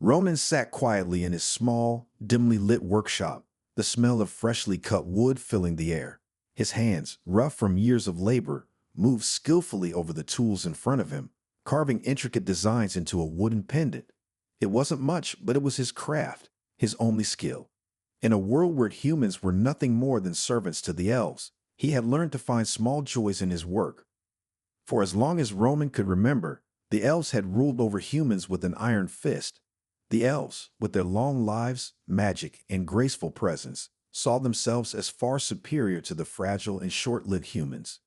Ronan sat quietly in his small, dimly lit workshop, the smell of freshly cut wood filling the air. His hands, rough from years of labor, moved skillfully over the tools in front of him, carving intricate designs into a wooden pendant. It wasn't much, but it was his craft, his only skill. In a world where humans were nothing more than servants to the elves, he had learned to find small joys in his work. For as long as Roman could remember, the elves had ruled over humans with an iron fist. The elves, with their long lives, magic, and graceful presence, saw themselves as far superior to the fragile and short-lived humans.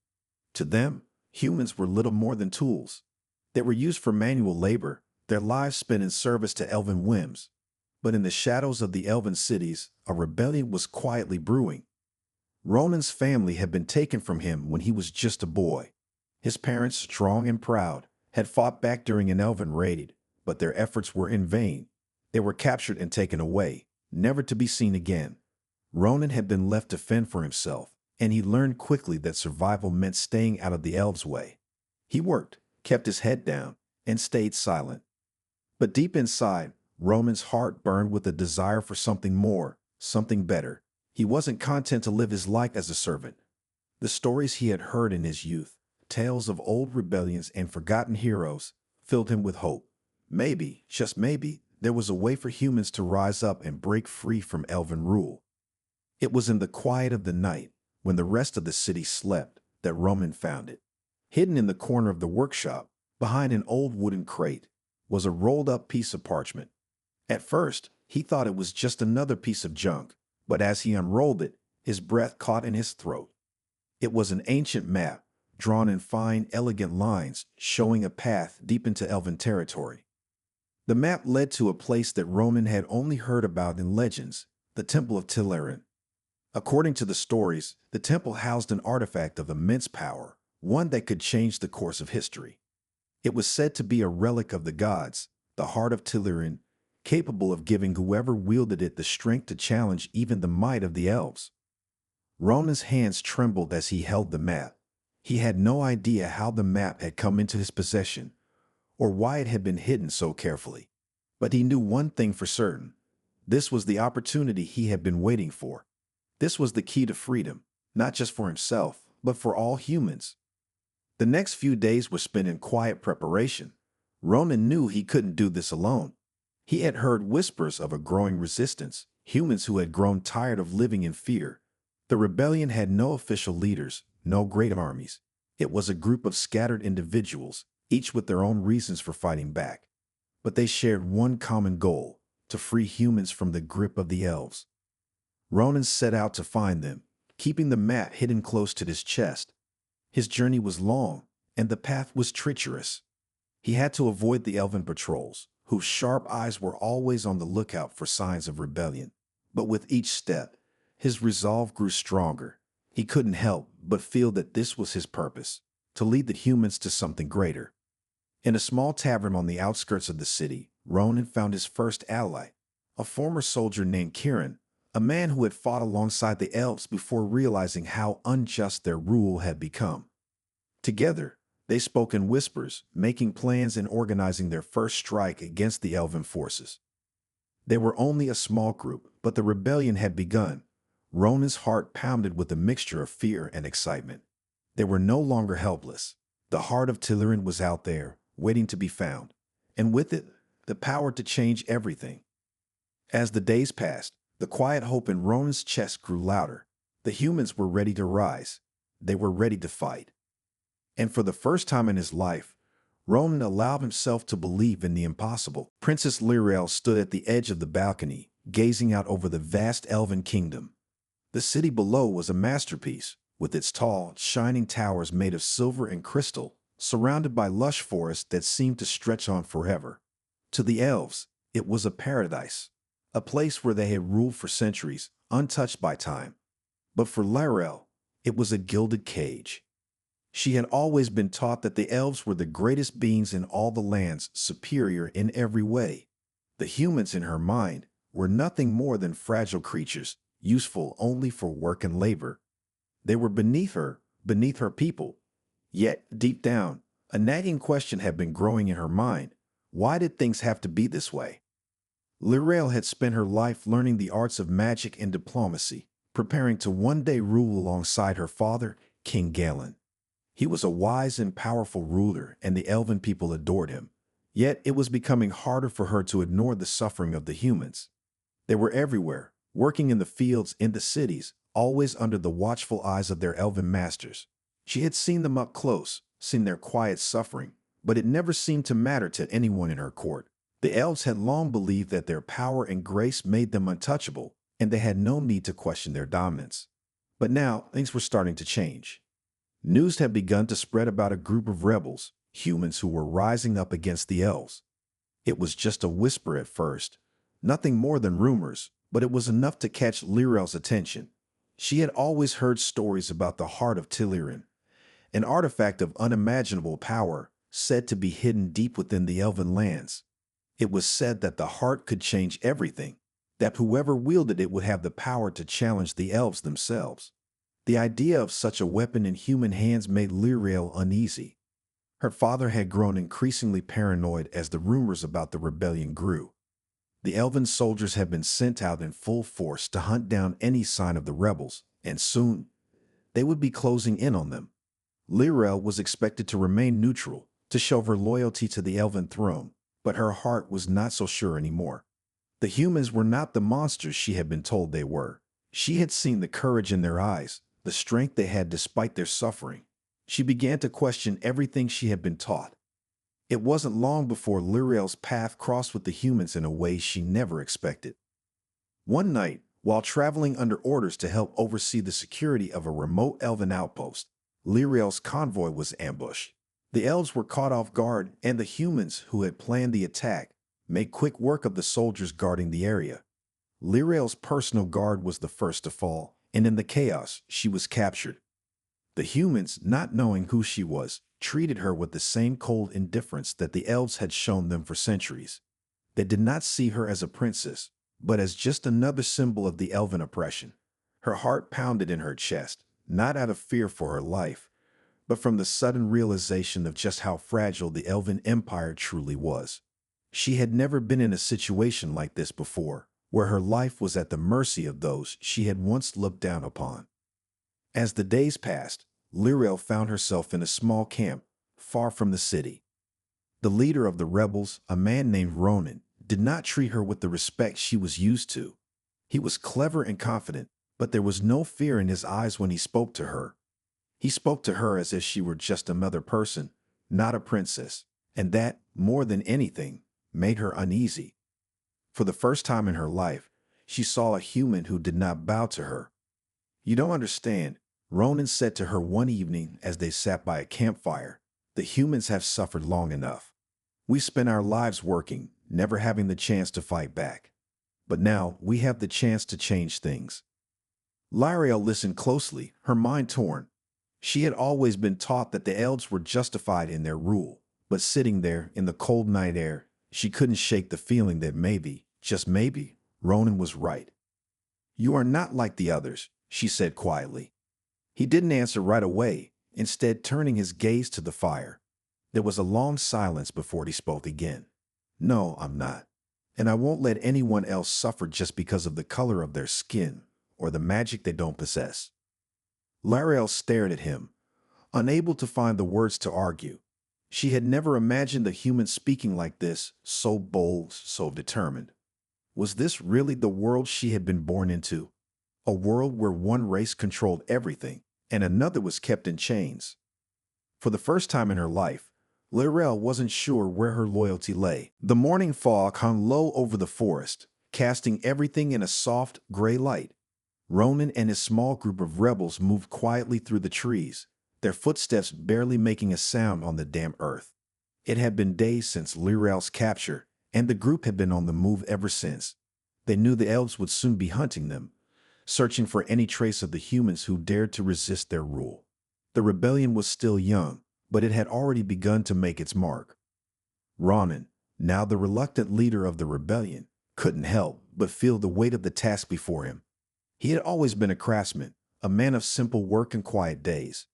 To them, humans were little more than tools. They were used for manual labor, their lives spent in service to elven whims. But in the shadows of the elven cities, a rebellion was quietly brewing. Ronan's family had been taken from him when he was just a boy. His parents, strong and proud, had fought back during an elven raid, but their efforts were in vain. They were captured and taken away, never to be seen again. Ronan had been left to fend for himself, and he learned quickly that survival meant staying out of the elves' way. He worked, kept his head down, and stayed silent. But deep inside, Ronan's heart burned with a desire for something more, something better. He wasn't content to live his life as a servant. The stories he had heard in his youth, tales of old rebellions and forgotten heroes, filled him with hope. Maybe, just maybe, there was a way for humans to rise up and break free from elven rule. It was in the quiet of the night, when the rest of the city slept, that Roman found it. Hidden in the corner of the workshop, behind an old wooden crate, was a rolled-up piece of parchment. At first, he thought it was just another piece of junk, but as he unrolled it, his breath caught in his throat. It was an ancient map, drawn in fine, elegant lines, showing a path deep into elven territory. The map led to a place that Ronan had only heard about in legends, the Temple of Telerin. According to the stories, the temple housed an artifact of immense power, one that could change the course of history. It was said to be a relic of the gods, the heart of Telerin, capable of giving whoever wielded it the strength to challenge even the might of the elves. Ronan's hands trembled as he held the map. He had no idea how the map had come into his possession, or why it had been hidden so carefully. But he knew one thing for certain. This was the opportunity he had been waiting for. This was the key to freedom, not just for himself, but for all humans. The next few days were spent in quiet preparation. Ronan knew he couldn't do this alone. He had heard whispers of a growing resistance, humans who had grown tired of living in fear. The rebellion had no official leaders, no great armies. It was a group of scattered individuals, each with their own reasons for fighting back. But they shared one common goal: to free humans from the grip of the elves. Ronan set out to find them, keeping the map hidden close to his chest. His journey was long, and the path was treacherous. He had to avoid the elven patrols, whose sharp eyes were always on the lookout for signs of rebellion. But with each step, his resolve grew stronger. He couldn't help but feel that this was his purpose: to lead the humans to something greater. In a small tavern on the outskirts of the city, Ronan found his first ally, a former soldier named Kieran, a man who had fought alongside the elves before realizing how unjust their rule had become. Together, they spoke in whispers, making plans and organizing their first strike against the elven forces. They were only a small group, but the rebellion had begun. Ronan's heart pounded with a mixture of fear and excitement. They were no longer helpless. The heart of Telerin was out there, waiting to be found, and with it, the power to change everything. As the days passed, the quiet hope in Ronan's chest grew louder. The humans were ready to rise. They were ready to fight. And for the first time in his life, Ronan allowed himself to believe in the impossible. Princess Lyriel stood at the edge of the balcony, gazing out over the vast elven kingdom. The city below was a masterpiece, with its tall, shining towers made of silver and crystal, surrounded by lush forests that seemed to stretch on forever. To the elves, it was a paradise, a place where they had ruled for centuries, untouched by time. But for Lyriel, it was a gilded cage. She had always been taught that the elves were the greatest beings in all the lands, superior in every way. The humans in her mind were nothing more than fragile creatures, useful only for work and labor. They were beneath her people. Yet, deep down, a nagging question had been growing in her mind. Why did things have to be this way? Lirael had spent her life learning the arts of magic and diplomacy, preparing to one day rule alongside her father, King Galen. He was a wise and powerful ruler, and the Elven people adored him. Yet it was becoming harder for her to ignore the suffering of the humans. They were everywhere, working in the fields, in the cities, always under the watchful eyes of their Elven masters. She had seen them up close, seen their quiet suffering, but it never seemed to matter to anyone in her court. The elves had long believed that their power and grace made them untouchable, and they had no need to question their dominance. But now things were starting to change. News had begun to spread about a group of rebels, humans who were rising up against the elves. It was just a whisper at first, nothing more than rumors, but it was enough to catch Lirael's attention. She had always heard stories about the heart of Tiliran, an artifact of unimaginable power said to be hidden deep within the Elven lands. It was said that the heart could change everything, that whoever wielded it would have the power to challenge the elves themselves. The idea of such a weapon in human hands made Lirael uneasy. Her father had grown increasingly paranoid as the rumors about the rebellion grew. The Elven soldiers had been sent out in full force to hunt down any sign of the rebels, and soon they would be closing in on them. Lirael was expected to remain neutral, to show her loyalty to the Elven throne, but her heart was not so sure anymore. The humans were not the monsters she had been told they were. She had seen the courage in their eyes, the strength they had despite their suffering. She began to question everything she had been taught. It wasn't long before Lirael's path crossed with the humans in a way she never expected. One night, while traveling under orders to help oversee the security of a remote Elven outpost, Lirael's convoy was ambushed. The elves were caught off guard, and the humans who had planned the attack made quick work of the soldiers guarding the area. Lirael's personal guard was the first to fall, and in the chaos, she was captured. The humans, not knowing who she was, treated her with the same cold indifference that the elves had shown them for centuries. They did not see her as a princess, but as just another symbol of the Elven oppression. Her heart pounded in her chest, not out of fear for her life, but from the sudden realization of just how fragile the Elven Empire truly was. She had never been in a situation like this before, where her life was at the mercy of those she had once looked down upon. As the days passed, Lirael found herself in a small camp, far from the city. The leader of the rebels, a man named Ronan, did not treat her with the respect she was used to. He was clever and confident, but there was no fear in his eyes when he spoke to her. He spoke to her as if she were just another person, not a princess, and that, more than anything, made her uneasy. For the first time in her life, she saw a human who did not bow to her. "You don't understand," Ronan said to her one evening as they sat by a campfire. "The humans have suffered long enough. We spent our lives working, never having the chance to fight back. But now we have the chance to change things." Lirael listened closely, her mind torn. She had always been taught that the elves were justified in their rule, but sitting there in the cold night air, she couldn't shake the feeling that maybe, just maybe, Ronan was right. "You are not like the others," she said quietly. He didn't answer right away, instead turning his gaze to the fire. There was a long silence before he spoke again. "No, I'm not. And I won't let anyone else suffer just because of the color of their skin or the magic they don't possess." Lirael stared at him, unable to find the words to argue. She had never imagined a human speaking like this, so bold, so determined. Was this really the world she had been born into? A world where one race controlled everything, and another was kept in chains. For the first time in her life, Lirael wasn't sure where her loyalty lay. The morning fog hung low over the forest, casting everything in a soft, gray light. Ronan and his small group of rebels moved quietly through the trees, their footsteps barely making a sound on the damp earth. It had been days since Lirael's capture, and the group had been on the move ever since. They knew the elves would soon be hunting them, searching for any trace of the humans who dared to resist their rule. The rebellion was still young, but it had already begun to make its mark. Ronan, now the reluctant leader of the rebellion, couldn't help but feel the weight of the task before him. He had always been a craftsman, a man of simple work and quiet days.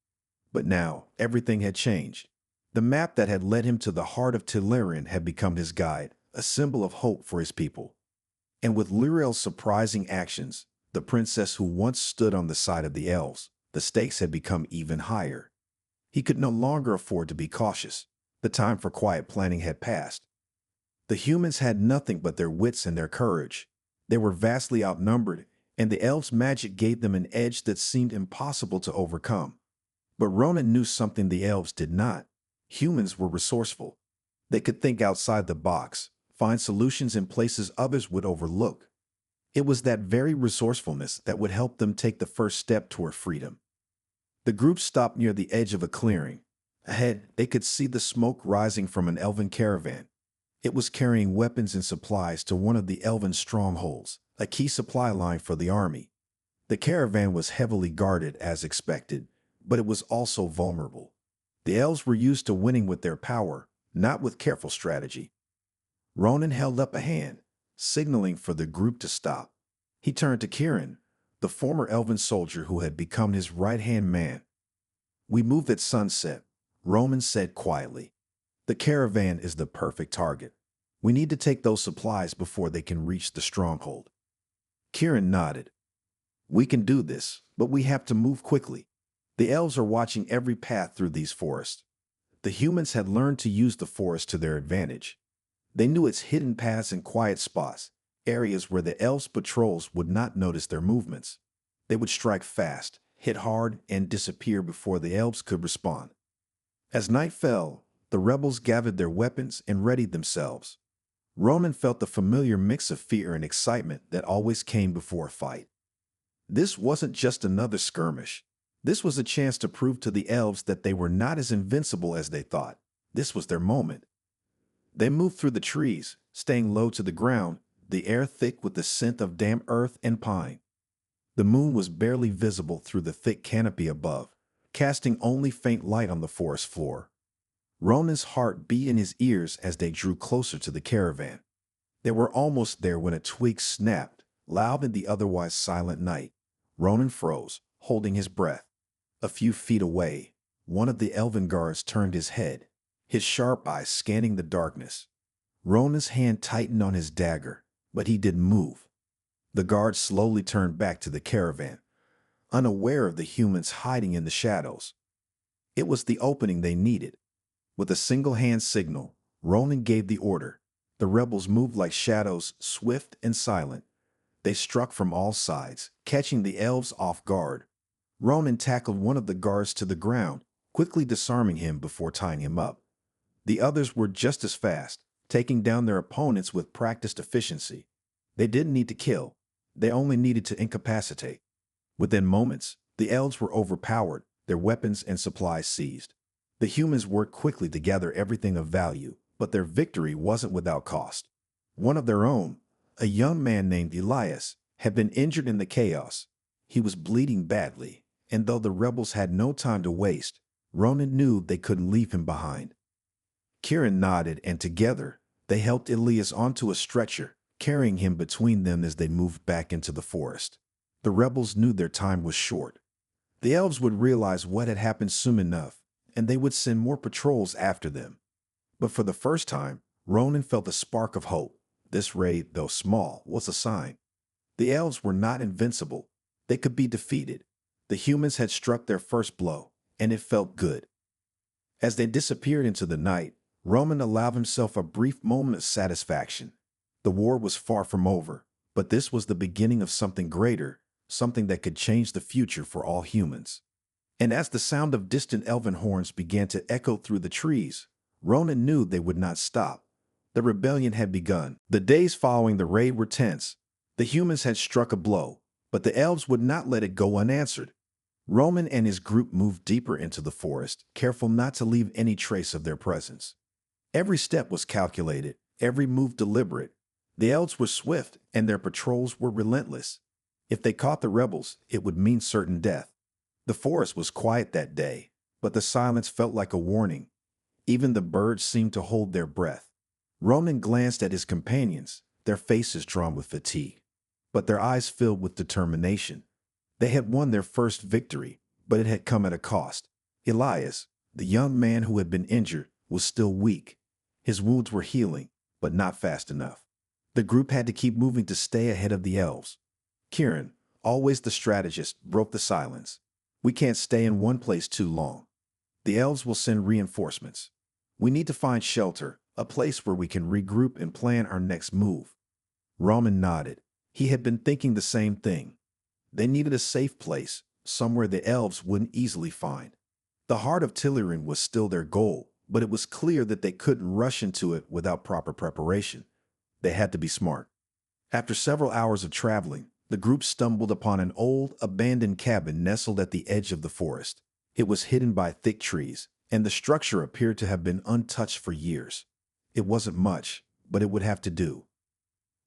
But now, everything had changed. The map that had led him to the heart of Tiliran had become his guide, a symbol of hope for his people. And with Lirel's surprising actions, the princess who once stood on the side of the elves, the stakes had become even higher. He could no longer afford to be cautious. The time for quiet planning had passed. The humans had nothing but their wits and their courage. They were vastly outnumbered, and the elves' magic gave them an edge that seemed impossible to overcome. But Ronan knew something the elves did not. Humans were resourceful. They could think outside the box, find solutions in places others would overlook. It was that very resourcefulness that would help them take the first step toward freedom. The group stopped near the edge of a clearing. Ahead, they could see the smoke rising from an elven caravan. It was carrying weapons and supplies to one of the elven strongholds, a key supply line for the army. The caravan was heavily guarded as expected, but it was also vulnerable. The elves were used to winning with their power, not with careful strategy. Ronan held up a hand, signaling for the group to stop. He turned to Kieran, the former elven soldier who had become his right-hand man. "We move at sunset," Ronan said quietly. "The caravan is the perfect target. We need to take those supplies before they can reach the stronghold." Kieran nodded. "We can do this, but we have to move quickly. The elves are watching every path through these forests." The humans had learned to use the forest to their advantage. They knew its hidden paths and quiet spots, areas where the elves' patrols would not notice their movements. They would strike fast, hit hard, and disappear before the elves could respond. As night fell, the rebels gathered their weapons and readied themselves. Ronan felt the familiar mix of fear and excitement that always came before a fight. This wasn't just another skirmish. This was a chance to prove to the elves that they were not as invincible as they thought. This was their moment. They moved through the trees, staying low to the ground, the air thick with the scent of damp earth and pine. The moon was barely visible through the thick canopy above, casting only faint light on the forest floor. Ronan's heart beat in his ears as they drew closer to the caravan. They were almost there when a twig snapped, loud in the otherwise silent night. Ronan froze, holding his breath. A few feet away, one of the elven guards turned his head, his sharp eyes scanning the darkness. Ronan's hand tightened on his dagger, but he didn't move. The guard slowly turned back to the caravan, unaware of the humans hiding in the shadows. It was the opening they needed. With a single hand signal, Ronan gave the order. The rebels moved like shadows, swift and silent. They struck from all sides, catching the elves off guard. Ronan tackled one of the guards to the ground, quickly disarming him before tying him up. The others were just as fast, taking down their opponents with practiced efficiency. They didn't need to kill. They only needed to incapacitate. Within moments, the elves were overpowered, their weapons and supplies seized. The humans worked quickly to gather everything of value, but their victory wasn't without cost. One of their own, a young man named Elias, had been injured in the chaos. He was bleeding badly, and though the rebels had no time to waste, Ronan knew they couldn't leave him behind. Kieran nodded, and together, they helped Elias onto a stretcher, carrying him between them as they moved back into the forest. The rebels knew their time was short. The elves would realize what had happened soon enough, and they would send more patrols after them. But for the first time, Ronan felt a spark of hope. This raid, though small, was a sign. The elves were not invincible. They could be defeated. The humans had struck their first blow, and it felt good. As they disappeared into the night, Ronan allowed himself a brief moment of satisfaction. The war was far from over, but this was the beginning of something greater, something that could change the future for all humans. And as the sound of distant elven horns began to echo through the trees, Ronan knew they would not stop. The rebellion had begun. The days following the raid were tense. The humans had struck a blow, but the elves would not let it go unanswered. Ronan and his group moved deeper into the forest, careful not to leave any trace of their presence. Every step was calculated, every move deliberate. The elves were swift, and their patrols were relentless. If they caught the rebels, it would mean certain death. The forest was quiet that day, but the silence felt like a warning. Even the birds seemed to hold their breath. Ronan glanced at his companions, their faces drawn with fatigue, but their eyes filled with determination. They had won their first victory, but it had come at a cost. Elias, the young man who had been injured, was still weak. His wounds were healing, but not fast enough. The group had to keep moving to stay ahead of the elves. Kieran, always the strategist, broke the silence. We can't stay in one place too long. The elves will send reinforcements. We need to find shelter, a place where we can regroup and plan our next move. Roman nodded. He had been thinking the same thing. They needed a safe place, somewhere the elves wouldn't easily find. The heart of Tillerin was still their goal, but it was clear that they couldn't rush into it without proper preparation. They had to be smart. After several hours of traveling, the group stumbled upon an old, abandoned cabin nestled at the edge of the forest. It was hidden by thick trees, and the structure appeared to have been untouched for years. It wasn't much, but it would have to do.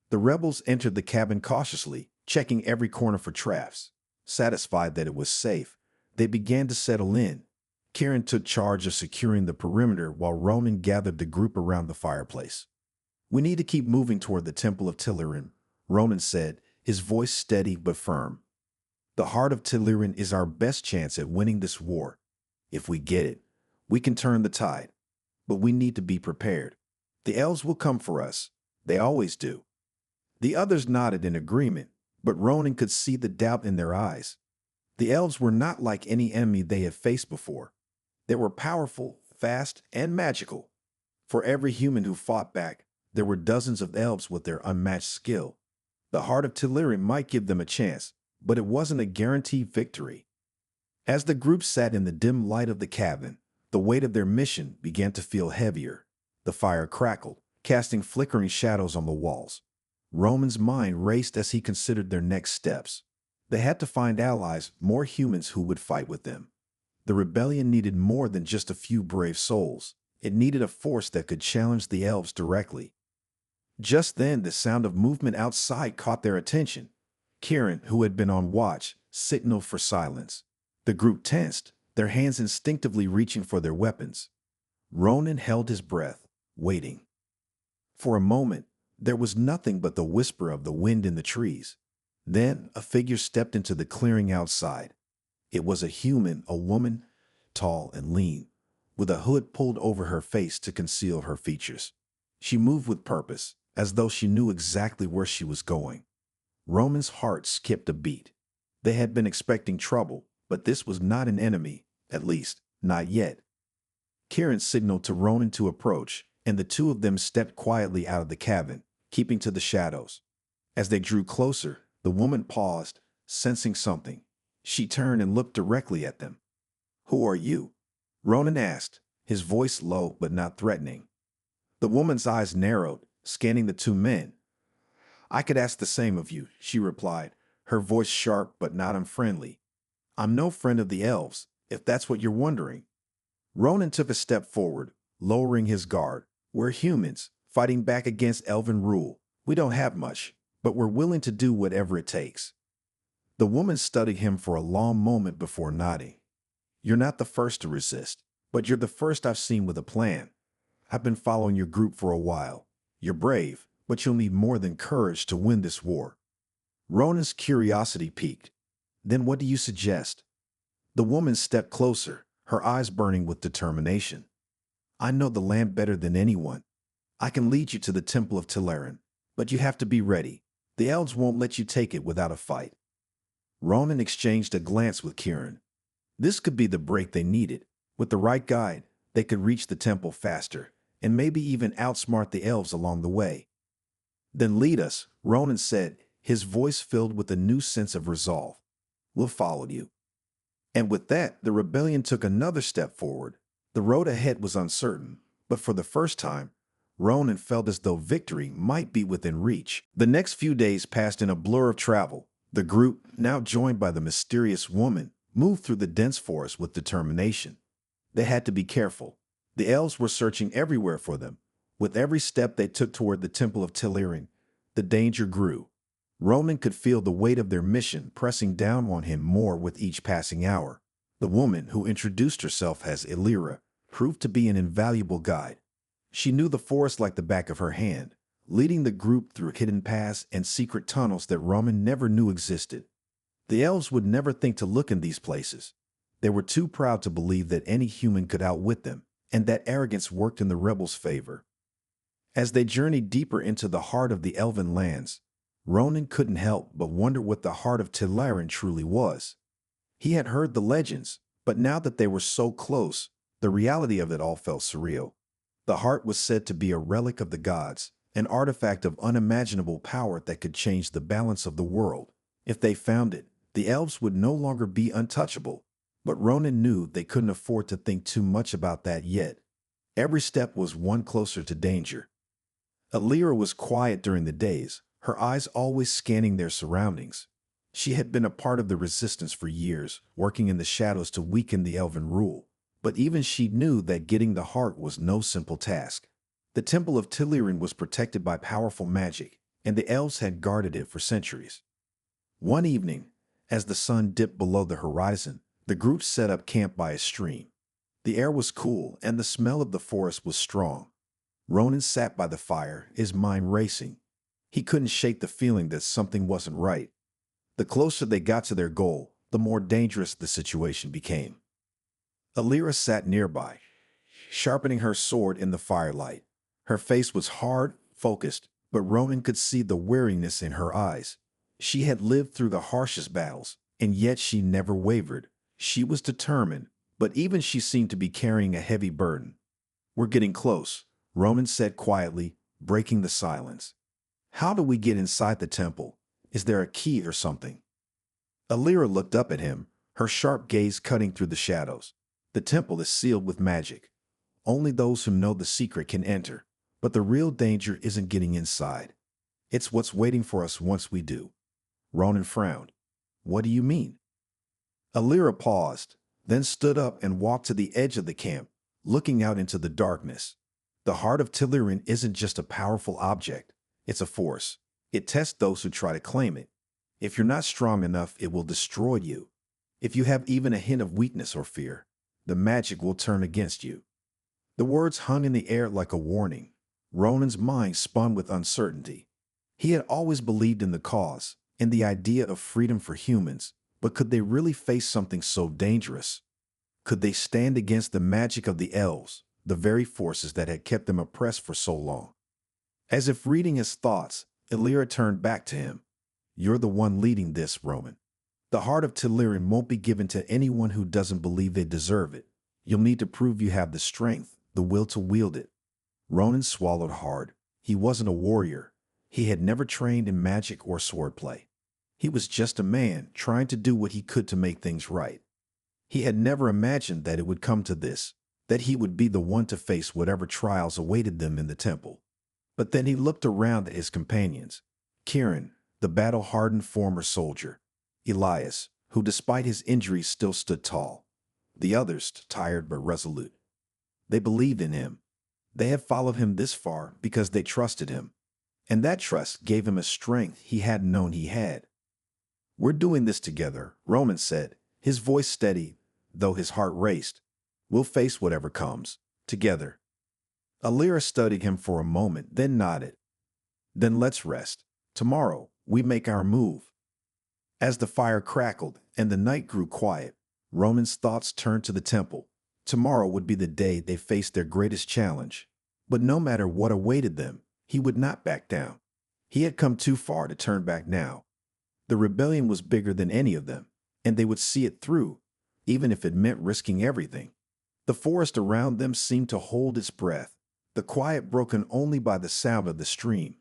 The rebels entered the cabin cautiously, checking every corner for traps. Satisfied that it was safe, they began to settle in. Kieran took charge of securing the perimeter while Ronan gathered the group around the fireplace. "We need to keep moving toward the Temple of Tillerin," Ronan said, his voice steady but firm. "The heart of Tillerin is our best chance at winning this war. If we get it, we can turn the tide. But we need to be prepared. The elves will come for us. They always do." The others nodded in agreement, but Ronan could see the doubt in their eyes. The elves were not like any enemy they had faced before. They were powerful, fast, and magical. For every human who fought back, there were dozens of elves with their unmatched skill. The heart of Tillerin might give them a chance, but it wasn't a guaranteed victory. As the group sat in the dim light of the cabin, the weight of their mission began to feel heavier. The fire crackled, casting flickering shadows on the walls. Roman's mind raced as he considered their next steps. They had to find allies, more humans who would fight with them. The rebellion needed more than just a few brave souls. It needed a force that could challenge the elves directly. Just then, the sound of movement outside caught their attention. Kieran, who had been on watch, signaled for silence. The group tensed, their hands instinctively reaching for their weapons. Ronan held his breath, waiting. For a moment, there was nothing but the whisper of the wind in the trees. Then a figure stepped into the clearing outside. It was a human, a woman, tall and lean, with a hood pulled over her face to conceal her features. She moved with purpose, as though she knew exactly where she was going. Roman's heart skipped a beat. They had been expecting trouble, but this was not an enemy, at least, not yet. Kieran signaled to Ronan to approach, and the two of them stepped quietly out of the cabin, keeping to the shadows. As they drew closer, the woman paused, sensing something. She turned and looked directly at them. "Who are you?" Ronan asked, his voice low but not threatening. The woman's eyes narrowed, scanning the two men. "I could ask the same of you," she replied, her voice sharp but not unfriendly. "I'm no friend of the elves, if that's what you're wondering." Ronan took a step forward, lowering his guard. "We're humans, fighting back against Elven rule. We don't have much, but we're willing to do whatever it takes." The woman studied him for a long moment before nodding. "You're not the first to resist, but you're the first I've seen with a plan. I've been following your group for a while. You're brave, but you'll need more than courage to win this war." Ronan's curiosity piqued. "Then what do you suggest?" The woman stepped closer, her eyes burning with determination. "I know the land better than anyone. I can lead you to the Temple of Tillerin, but you have to be ready. The elves won't let you take it without a fight." Ronan exchanged a glance with Kieran. This could be the break they needed. With the right guide, they could reach the temple faster, and maybe even outsmart the elves along the way. "Then lead us," Ronan said, his voice filled with a new sense of resolve. "We'll follow you." And with that, the rebellion took another step forward. The road ahead was uncertain, but for the first time, Ronan felt as though victory might be within reach. The next few days passed in a blur of travel. The group, now joined by the mysterious woman, moved through the dense forest with determination. They had to be careful. The elves were searching everywhere for them. With every step they took toward the Temple of Tillerin, the danger grew. Ronan could feel the weight of their mission pressing down on him more with each passing hour. The woman, who introduced herself as Illyra, proved to be an invaluable guide. She knew the forest like the back of her hand, leading the group through hidden paths and secret tunnels that Ronan never knew existed. The elves would never think to look in these places. They were too proud to believe that any human could outwit them, and that arrogance worked in the rebels' favor. As they journeyed deeper into the heart of the Elven lands, Ronan couldn't help but wonder what the heart of Telerin truly was. He had heard the legends, but now that they were so close, the reality of it all felt surreal. The heart was said to be a relic of the gods, an artifact of unimaginable power that could change the balance of the world. If they found it, the elves would no longer be untouchable. But Ronan knew they couldn't afford to think too much about that yet. Every step was one closer to danger. Alira was quiet during the days, her eyes always scanning their surroundings. She had been a part of the resistance for years, working in the shadows to weaken the elven rule. But even she knew that getting the heart was no simple task. The Temple of Telerin was protected by powerful magic, and the elves had guarded it for centuries. One evening, as the sun dipped below the horizon, the group set up camp by a stream. The air was cool, and the smell of the forest was strong. Ronan sat by the fire, his mind racing. He couldn't shake the feeling that something wasn't right. The closer they got to their goal, the more dangerous the situation became. Alira sat nearby, sharpening her sword in the firelight. Her face was hard, focused, but Ronan could see the weariness in her eyes. She had lived through the harshest battles, and yet she never wavered. She was determined, but even she seemed to be carrying a heavy burden. "We're getting close," Ronan said quietly, breaking the silence. "How do we get inside the temple? Is there a key or something?" Alira looked up at him, her sharp gaze cutting through the shadows. "The temple is sealed with magic. Only those who know the secret can enter. But the real danger isn't getting inside. It's what's waiting for us once we do." Ronan frowned. "What do you mean?" Alira paused, then stood up and walked to the edge of the camp, looking out into the darkness. The heart of Telerin isn't just a powerful object, it's a force. It tests those who try to claim it. If you're not strong enough, it will destroy you. If you have even a hint of weakness or fear, the magic will turn against you. The words hung in the air like a warning. Ronan's mind spun with uncertainty. He had always believed in the cause, in the idea of freedom for humans, but could they really face something so dangerous? Could they stand against the magic of the elves, the very forces that had kept them oppressed for so long? As if reading his thoughts, Alira turned back to him. "You're the one leading this, Ronan. The heart of Telerin won't be given to anyone who doesn't believe they deserve it. You'll need to prove you have the strength, the will to wield it." Ronan swallowed hard. He wasn't a warrior. He had never trained in magic or swordplay. He was just a man trying to do what he could to make things right. He had never imagined that it would come to this, that he would be the one to face whatever trials awaited them in the temple. But then he looked around at his companions. Kieran, the battle-hardened former soldier. Elias, who despite his injuries still stood tall. The others, tired but resolute. They believed in him. They had followed him this far because they trusted him. And that trust gave him a strength he hadn't known he had. "We're doing this together," Ronan said, his voice steady, though his heart raced. "We'll face whatever comes, together." Alira studied him for a moment, then nodded. "Then let's rest. Tomorrow, we make our move." As the fire crackled and the night grew quiet, Ronan's thoughts turned to the temple. Tomorrow would be the day they faced their greatest challenge. But no matter what awaited them, he would not back down. He had come too far to turn back now. The rebellion was bigger than any of them, and they would see it through, even if it meant risking everything. The forest around them seemed to hold its breath, the quiet broken only by the sound of the stream.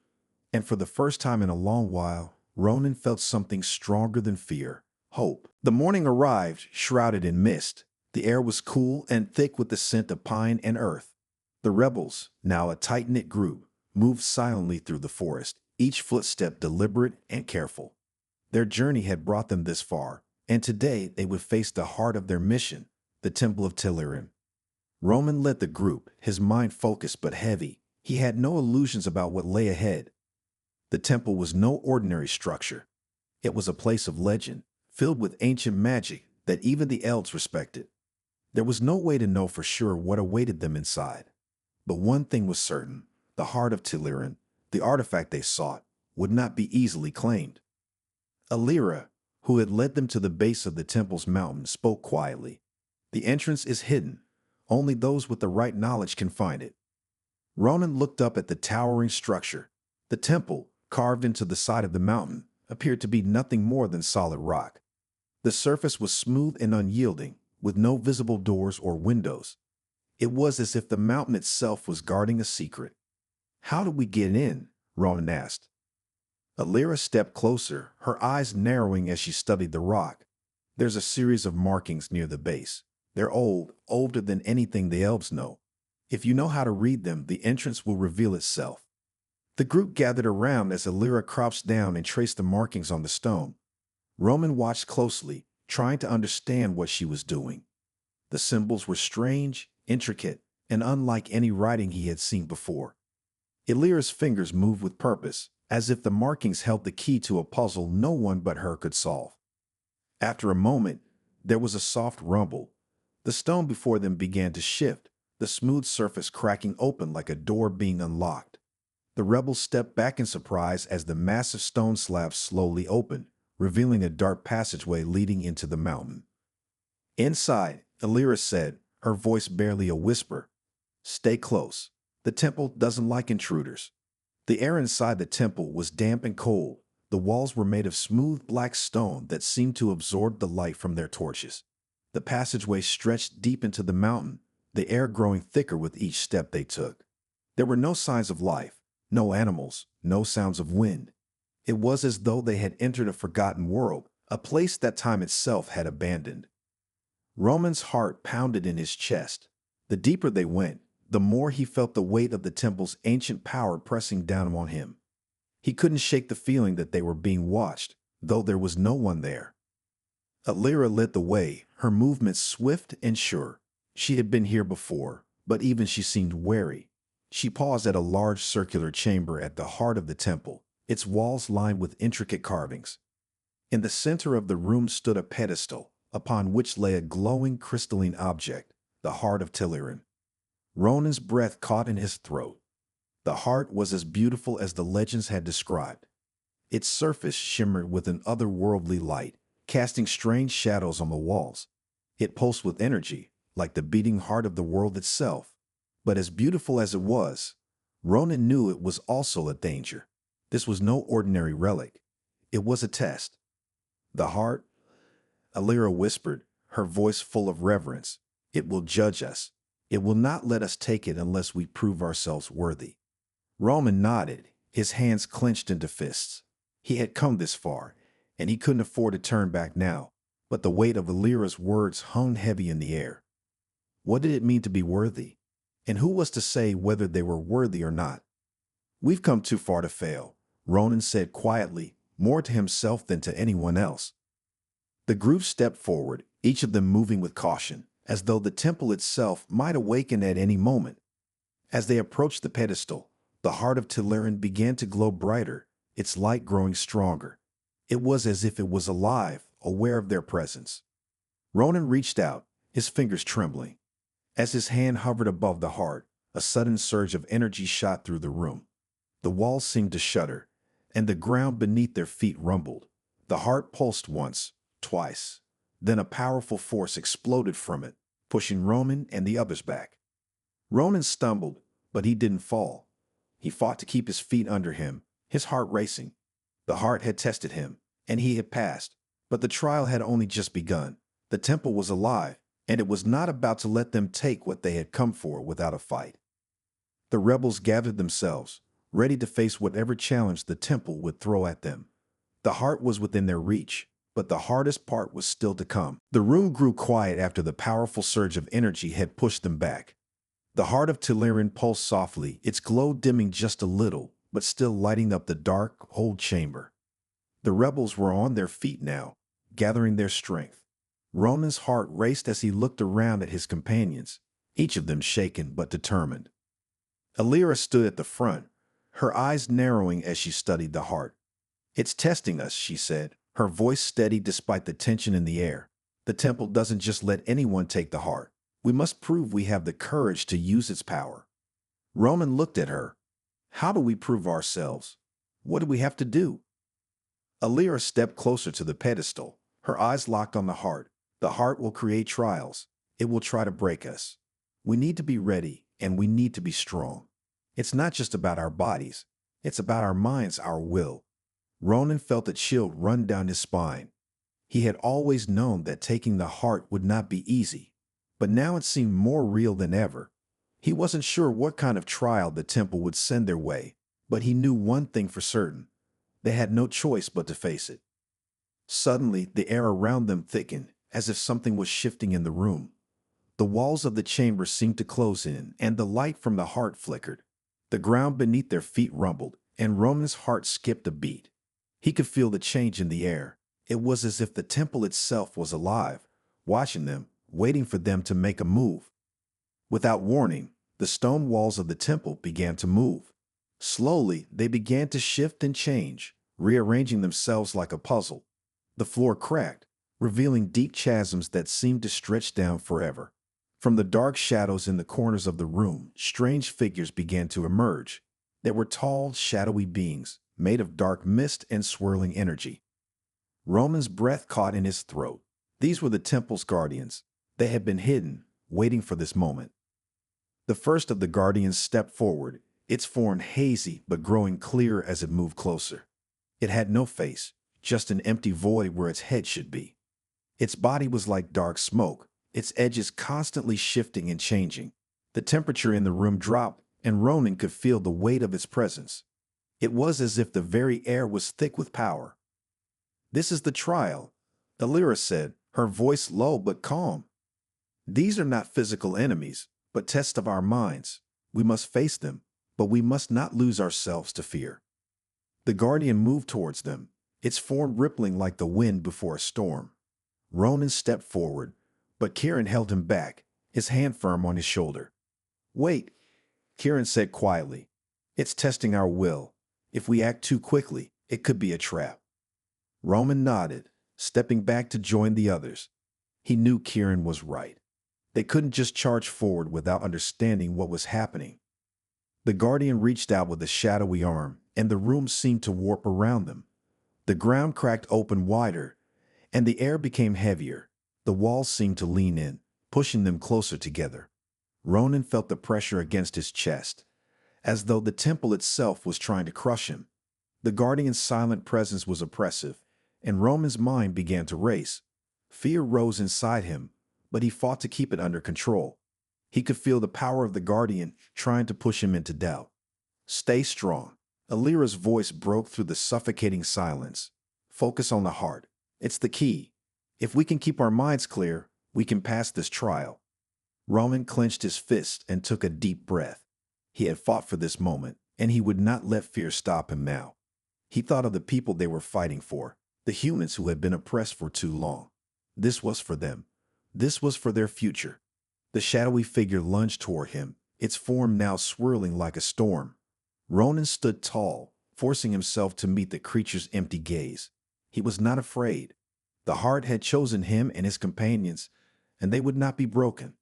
And for the first time in a long while, Ronan felt something stronger than fear, hope. The morning arrived, shrouded in mist. The air was cool and thick with the scent of pine and earth. The rebels, now a tight-knit group, moved silently through the forest, each footstep deliberate and careful. Their journey had brought them this far, and today they would face the heart of their mission, the Temple of Telerin. Ronan led the group, his mind focused but heavy. He had no illusions about what lay ahead. The temple was no ordinary structure. It was a place of legend, filled with ancient magic that even the elves respected. There was no way to know for sure what awaited them inside. But one thing was certain: the heart of Telerin, the artifact they sought, would not be easily claimed. Alira, who had led them to the base of the temple's mountain, spoke quietly. "The entrance is hidden. Only those with the right knowledge can find it." Ronan looked up at the towering structure. The temple, carved into the side of the mountain, appeared to be nothing more than solid rock. The surface was smooth and unyielding, with no visible doors or windows. It was as if the mountain itself was guarding a secret. "How do we get in?" Ronan asked. Alira stepped closer, her eyes narrowing as she studied the rock. "There's a series of markings near the base. They're old, older than anything the elves know. If you know how to read them, the entrance will reveal itself." The group gathered around as Alira crouched down and traced the markings on the stone. Roman watched closely, trying to understand what she was doing. The symbols were strange, intricate, and unlike any writing he had seen before. Alira's fingers moved with purpose, as if the markings held the key to a puzzle no one but her could solve. After a moment, there was a soft rumble. The stone before them began to shift, the smooth surface cracking open like a door being unlocked. The rebels stepped back in surprise as the massive stone slab slowly opened, revealing a dark passageway leading into the mountain. Inside, Alira said, her voice barely a whisper, "Stay close. The temple doesn't like intruders." The air inside the temple was damp and cold. The walls were made of smooth black stone that seemed to absorb the light from their torches. The passageway stretched deep into the mountain, the air growing thicker with each step they took. There were no signs of life, no animals, no sounds of wind. It was as though they had entered a forgotten world, a place that time itself had abandoned. Roman's heart pounded in his chest. The deeper they went, the more he felt the weight of the temple's ancient power pressing down on him. He couldn't shake the feeling that they were being watched, though there was no one there. Alira led the way, her movements swift and sure. She had been here before, but even she seemed wary. She paused at a large circular chamber at the heart of the temple, its walls lined with intricate carvings. In the center of the room stood a pedestal, upon which lay a glowing crystalline object, the heart of Telerin. Ronan's breath caught in his throat. The heart was as beautiful as the legends had described. Its surface shimmered with an otherworldly light, casting strange shadows on the walls. It pulsed with energy, like the beating heart of the world itself. But as beautiful as it was, Ronan knew it was also a danger. This was no ordinary relic. It was a test. "The heart," Alira whispered, her voice full of reverence, "it will judge us. It will not let us take it unless we prove ourselves worthy." Roman nodded, his hands clenched into fists. He had come this far, and he couldn't afford to turn back now, but the weight of Alira's words hung heavy in the air. What did it mean to be worthy? And who was to say whether they were worthy or not? "We've come too far to fail," Ronan said quietly, more to himself than to anyone else. The group stepped forward, each of them moving with caution, as though the temple itself might awaken at any moment. As they approached the pedestal, the heart of Telerin began to glow brighter, its light growing stronger. It was as if it was alive, aware of their presence. Ronan reached out, his fingers trembling. As his hand hovered above the heart, a sudden surge of energy shot through the room. The walls seemed to shudder, and the ground beneath their feet rumbled. The heart pulsed once, twice. Then a powerful force exploded from it, pushing Ronan and the others back. Ronan stumbled, but he didn't fall. He fought to keep his feet under him, his heart racing. The heart had tested him, and he had passed. But the trial had only just begun. The temple was alive, and it was not about to let them take what they had come for without a fight. The rebels gathered themselves, ready to face whatever challenge the temple would throw at them. The heart was within their reach, but the hardest part was still to come. The room grew quiet after the powerful surge of energy had pushed them back. The heart of Telerin pulsed softly, its glow dimming just a little, but still lighting up the dark, old chamber. The rebels were on their feet now, gathering their strength. Ronan's heart raced as he looked around at his companions, each of them shaken but determined. Alira stood at the front, her eyes narrowing as she studied the heart. "It's testing us," she said, her voice steady despite the tension in the air. "The temple doesn't just let anyone take the heart. We must prove we have the courage to use its power." Roman looked at her. "How do we prove ourselves? What do we have to do?" Alira stepped closer to the pedestal, her eyes locked on the heart. "The heart will create trials. It will try to break us. We need to be ready, and we need to be strong. It's not just about our bodies. It's about our minds, our will. Ronan felt a chill run down his spine. He had always known that taking the heart would not be easy, but now it seemed more real than ever. He wasn't sure what kind of trial the temple would send their way, but he knew one thing for certain. They had no choice but to face it. Suddenly, the air around them thickened, as if something was shifting in the room. The walls of the chamber seemed to close in, and the light from the heart flickered. The ground beneath their feet rumbled, and Roman's heart skipped a beat. He could feel the change in the air. It was as if the temple itself was alive, watching them, waiting for them to make a move. Without warning, the stone walls of the temple began to move. Slowly, they began to shift and change, rearranging themselves like a puzzle. The floor cracked, revealing deep chasms that seemed to stretch down forever. From the dark shadows in the corners of the room, strange figures began to emerge. They were tall, shadowy beings, made of dark mist and swirling energy. Roman's breath caught in his throat. These were the temple's guardians. They had been hidden, waiting for this moment. The first of the guardians stepped forward, its form hazy but growing clearer as it moved closer. It had no face, just an empty void where its head should be. Its body was like dark smoke, its edges constantly shifting and changing. The temperature in the room dropped, and Ronan could feel the weight of its presence. It was as if the very air was thick with power. "This is the trial," Elira said, her voice low but calm. "These are not physical enemies, but tests of our minds. We must face them, but we must not lose ourselves to fear." The guardian moved towards them, its form rippling like the wind before a storm. Ronan stepped forward, but Kieran held him back, his hand firm on his shoulder. "Wait," Kieran said quietly. "It's testing our will. If we act too quickly, it could be a trap." Ronan nodded, stepping back to join the others. He knew Kieran was right. They couldn't just charge forward without understanding what was happening. The guardian reached out with a shadowy arm, and the room seemed to warp around them. The ground cracked open wider, and the air became heavier. The walls seemed to lean in, pushing them closer together. Ronan felt the pressure against his chest, as though the temple itself was trying to crush him. The guardian's silent presence was oppressive, and Roman's mind began to race. Fear rose inside him, but he fought to keep it under control. He could feel the power of the guardian trying to push him into doubt. "Stay strong." Elira's voice broke through the suffocating silence. "Focus on the heart. It's the key. If we can keep our minds clear, we can pass this trial." Roman clenched his fist and took a deep breath. He had fought for this moment, and he would not let fear stop him now. He thought of the people they were fighting for, the humans who had been oppressed for too long. This was for them. This was for their future. The shadowy figure lunged toward him, its form now swirling like a storm. Ronan stood tall, forcing himself to meet the creature's empty gaze. He was not afraid. The heart had chosen him and his companions, and they would not be broken.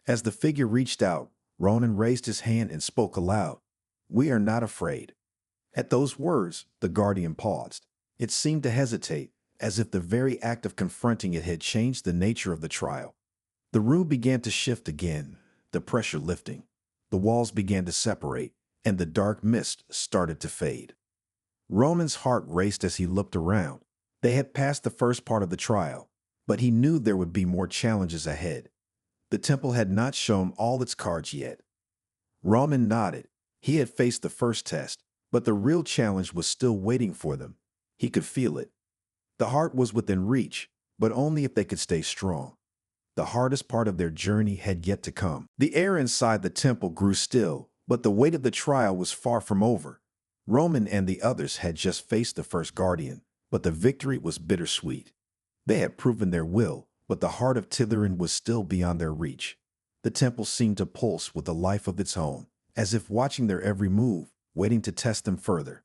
As the figure reached out, Ronan raised his hand and spoke aloud. "We are not afraid." At those words, the guardian paused. It seemed to hesitate, as if the very act of confronting it had changed the nature of the trial. The room began to shift again, the pressure lifting. The walls began to separate, and the dark mist started to fade. Ronan's heart raced as he looked around. They had passed the first part of the trial, but he knew there would be more challenges ahead. The temple had not shown all its cards yet. Ronan nodded. He had faced the first test, but the real challenge was still waiting for them. He could feel it. The heart was within reach, but only if they could stay strong. The hardest part of their journey had yet to come. The air inside the temple grew still, but the weight of the trial was far from over. Roman and the others had just faced the first guardian, but the victory was bittersweet. They had proven their will, but the heart of Titherin was still beyond their reach. The temple seemed to pulse with a life of its own, as if watching their every move, waiting to test them further.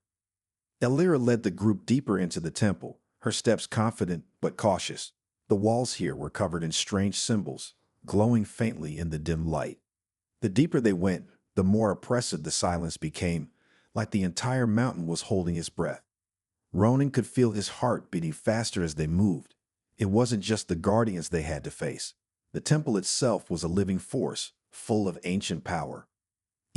Elira led the group deeper into the temple, her steps confident but cautious. The walls here were covered in strange symbols, glowing faintly in the dim light. The deeper they went, the more oppressive the silence became, like the entire mountain was holding its breath. Ronan could feel his heart beating faster as they moved. It wasn't just the guardians they had to face. The temple itself was a living force, full of ancient power.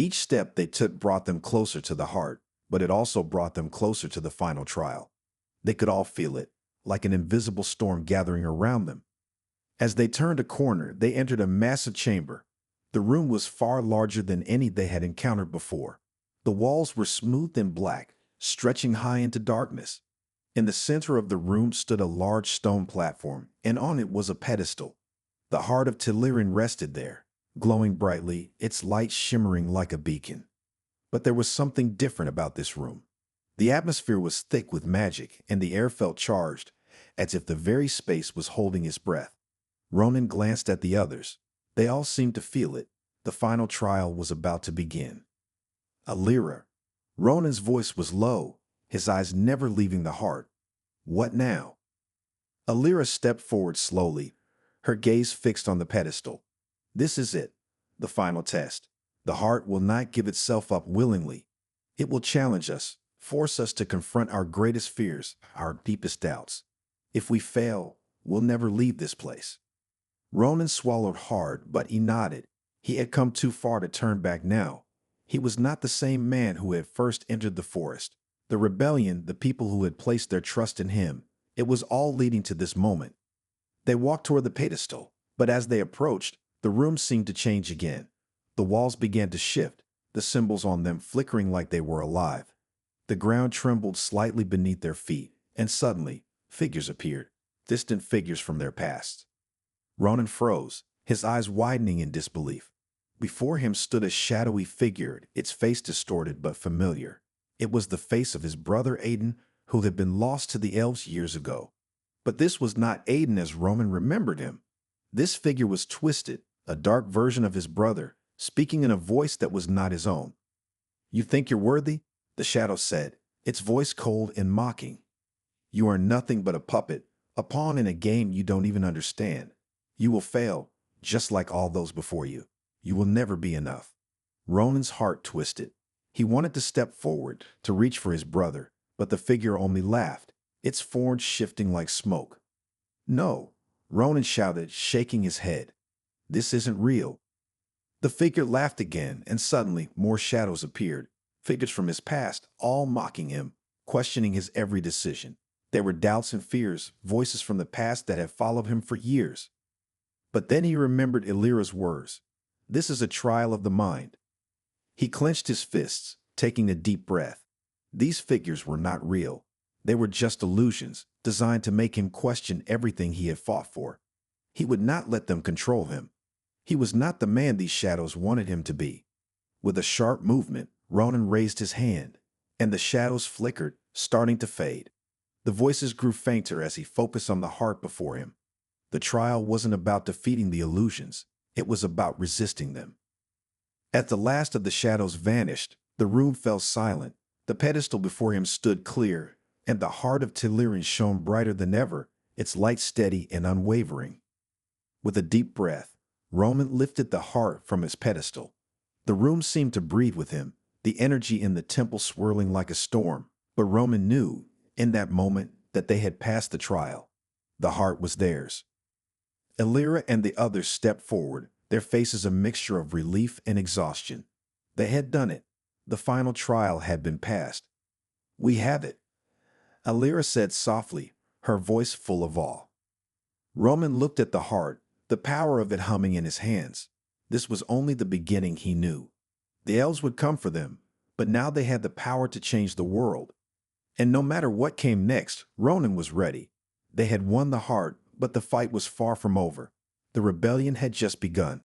Each step they took brought them closer to the heart, but it also brought them closer to the final trial. They could all feel it, like an invisible storm gathering around them. As they turned a corner, they entered a massive chamber. The room was far larger than any they had encountered before. The walls were smooth and black, stretching high into darkness. In the center of the room stood a large stone platform, and on it was a pedestal. The heart of Telerian rested there, glowing brightly, its light shimmering like a beacon. But there was something different about this room. The atmosphere was thick with magic, and the air felt charged, as if the very space was holding its breath. Ronan glanced at the others. They all seemed to feel it. The final trial was about to begin. Alira. Ronan's voice was low, his eyes never leaving the heart. What now? Alira stepped forward slowly, her gaze fixed on the pedestal. This is it, the final test. The heart will not give itself up willingly. It will challenge us, force us to confront our greatest fears, our deepest doubts. If we fail, we'll never leave this place. Ronan swallowed hard, but he nodded. He had come too far to turn back now. He was not the same man who had first entered the forest. The rebellion, the people who had placed their trust in him, it was all leading to this moment. They walked toward the pedestal, but as they approached, the room seemed to change again. The walls began to shift, the symbols on them flickering like they were alive. The ground trembled slightly beneath their feet, and suddenly, figures appeared, distant figures from their past. Ronan froze, his eyes widening in disbelief. Before him stood a shadowy figure, its face distorted but familiar. It was the face of his brother Aiden, who had been lost to the elves years ago. But this was not Aiden as Ronan remembered him. This figure was twisted, a dark version of his brother, speaking in a voice that was not his own. "You think you're worthy?" the shadow said, its voice cold and mocking. "You are nothing but a puppet, a pawn in a game you don't even understand. You will fail, just like all those before you. You will never be enough." Ronan's heart twisted. He wanted to step forward, to reach for his brother, but the figure only laughed, its form shifting like smoke. "No," Ronan shouted, shaking his head. "This isn't real." The figure laughed again, and suddenly more shadows appeared, figures from his past, all mocking him, questioning his every decision. There were doubts and fears, voices from the past that had followed him for years. But then he remembered Illyra's words. This is a trial of the mind. He clenched his fists, taking a deep breath. These figures were not real. They were just illusions, designed to make him question everything he had fought for. He would not let them control him. He was not the man these shadows wanted him to be. With a sharp movement, Ronan raised his hand, and the shadows flickered, starting to fade. The voices grew fainter as he focused on the heart before him. The trial wasn't about defeating the illusions. It was about resisting them. As the last of the shadows vanished, the room fell silent. The pedestal before him stood clear, and the heart of Telerian shone brighter than ever, its light steady and unwavering. With a deep breath, Ronan lifted the heart from its pedestal. The room seemed to breathe with him, the energy in the temple swirling like a storm. But Ronan knew, in that moment, that they had passed the trial. The heart was theirs. Illyra and the others stepped forward, their faces a mixture of relief and exhaustion. They had done it. The final trial had been passed. "We have it," Illyra said softly, her voice full of awe. Ronan looked at the heart, the power of it humming in his hands. This was only the beginning, he knew. The elves would come for them, but now they had the power to change the world. And no matter what came next, Ronan was ready. They had won the heart, but the fight was far from over. The rebellion had just begun.